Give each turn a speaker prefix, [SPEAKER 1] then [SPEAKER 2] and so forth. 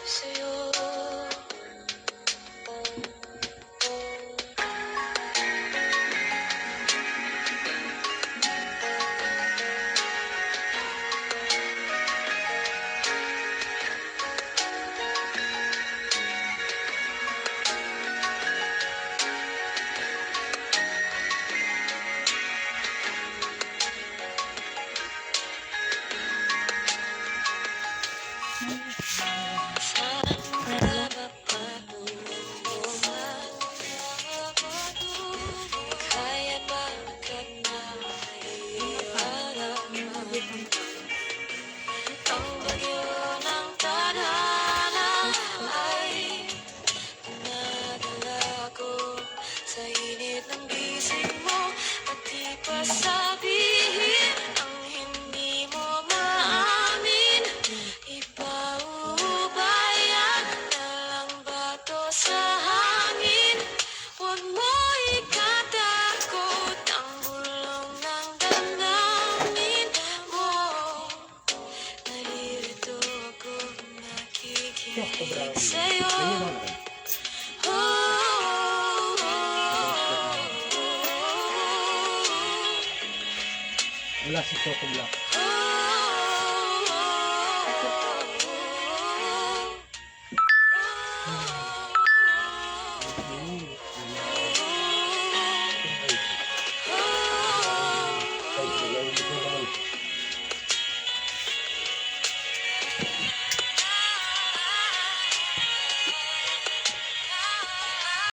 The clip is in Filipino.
[SPEAKER 1] sa'yo. Kaya bakit na iharap ang bagyo ng tadhana ay nadala ko sa init ng bisig mo at di pa sabihin ang hindi mo maamin. Ipaubayan na lang ba to sa hangin? Huwag mo ikatakot ang bulong ng damdamin mo. Naririto ako nakikinig sa'yo.
[SPEAKER 2] Wala si Choco Black.